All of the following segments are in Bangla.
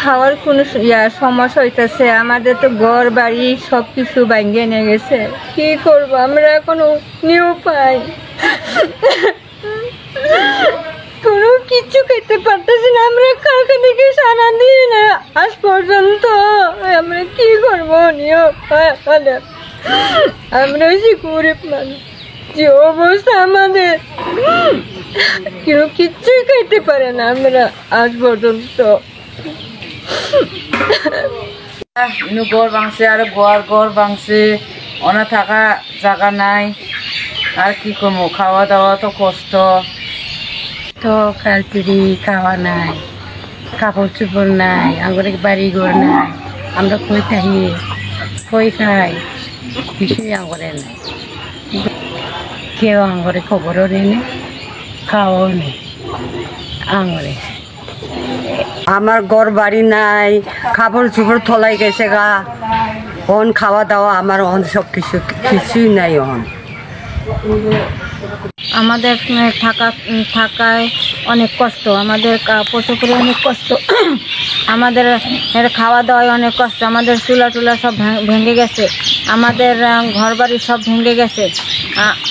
খাওয়ার কোনো সমস্যা হইতেছে। আমাদের তো ঘর বাড়ি সব কিছু ভাঙিয়ে নিয়ে গেছে। কি করবো আমরা এখনো নিউ পাই, কোনো কিছু খেতে পারতেছি না। আমরা কালকে থেকে সারাদিন আজ পর্যন্ত আমরা কি করবো নিউ পাই। আমরা বেশি গরিব মানুষ, যে অবস্থা আমাদের কেউ কিচ্ছুই খাইতে পারে না আমরা আজ পর্যন্ত। ঘর ভাঙছে আর ঘর ভাঙছে, অনা থাকা জায়গা নাই। আর কি করবো, খাওয়া দাওয়া তো কষ্ট। তো কালপিড়ি খাওয়া নাই, কাপড় চোপড় নাই, আমার বাড়ি ঘর নাই। আমরা কই থাকি, কই খাই, কিছুই আঙরে নাই। কেউ আঙরে খবরও নেই, খাওয়াও নেই আঙরে। আমার ঘর বাড়ি নাই, কাপড় চোপড় থলাই গেছে গা। অন খাওয়া দাওয়া আমার অন সব কিছুই নাই। অন আমাদের থাকায় অনেক কষ্ট, আমাদের কাপড় চোপড়ে অনেক কষ্ট, আমাদের খাওয়া দাওয়ায় অনেক কষ্ট। আমাদের চুলা টুলা সব ভেঙে গেছে, আমাদের ঘর বাড়ি সব ভেঙে গেছে।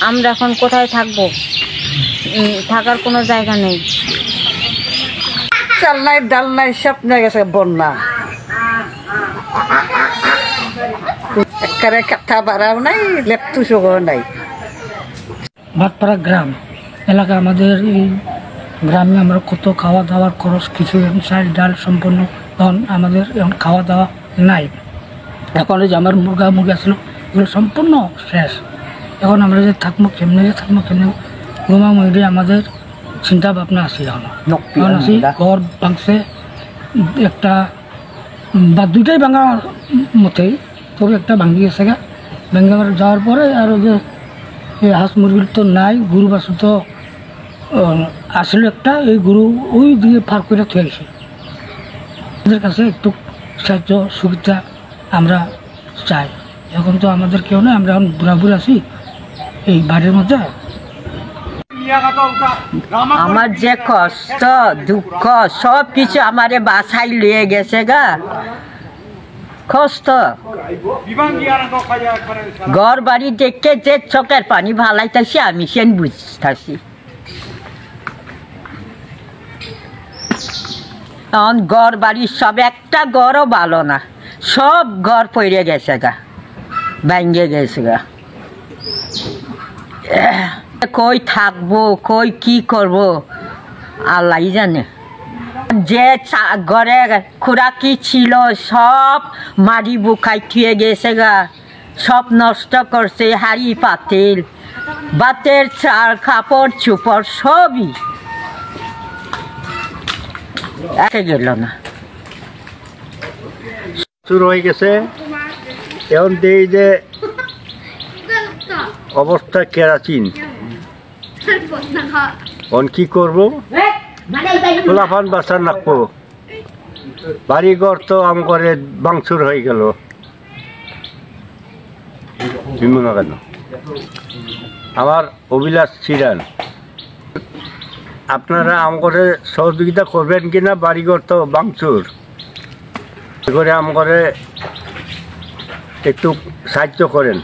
আমরা এখন কোথায় থাকবো, থাকার কোনো জায়গা নেই। চাল নাই, ডাল নাই, সব নিয়ে গেছে বন্যা। একেবারে কাঠা বাড়াও নাই, লেপটু চোখও নাই। ভাটপাড়া গ্রাম এলাকা, আমাদের এই গ্রামে আমরা কত খাওয়া দাওয়ার খরচ, কিছু চাল ডাল সম্পূর্ণ এখন আমাদের এখন খাওয়া দাওয়া নাই। এখন যে আমার মুরগা ছিল এগুলো সম্পূর্ণ শেষ। এখন আমরা যে থাকবো কেমনে, ঘুমা মহিলে আমাদের চিন্তা ভাবনা আছে। এখন আছি ঘর ভাঙছে একটা বা দুইটাই ভাঙা মতেই, তবে একটা ভাঙি গেছে গা। ভেঙে যাওয়ার পরে আর যে হাঁস মুরগির তো নাই, গরু বাছুর তো আসলে একটা, এই গরু ওই দিকে পার করে থয়ে গেছে। আমাদের কাছে একটু সাহায্য সুবিধা আমরা চাই। এখন তো আমাদের কেউ নেই, আমরা এখন বুড়া আছি এই বাড়ির মধ্যে। আমার যে কষ্ট দুঃখ সব কিছু আমারে বাসাই লিয়ে গেছে গা। কষ্ট ঘর বাড়ি দেখে যে চোখের পানি ভালাইতেছি আমি সেন বুঝতেছি। এখন ঘর বাড়ি সব একটা ঘরও ভালো না, সব ঘর পড়ে গেছে গা, ভেঙে গেছে গা। কই থাকবো, কই কি করবো আল্লাহ জানে। যে ঘরে খোরাকি ছিল সব মারি বুকাই থুয়ে গেছে গা, সব নষ্ট করছে। হাড়ি পাতিল, বাতের চাল, কাপড় চোপড় সবই একে গেল না, শুরু হয়ে গেছে। এখন দেই যে অবস্থা কেরাচিন, এখন কি করবো, খোলাফান বাসার রাখবো। বাড়িঘর তো আমার ভাঙচুর হয়ে গেল। কেন আমার অভিলাষ ছিলেন, আপনারা আমার সহযোগিতা করবেন কিনা? বাড়িঘর তো ভাঙচুর করে আমার একটু সাহায্য করেন।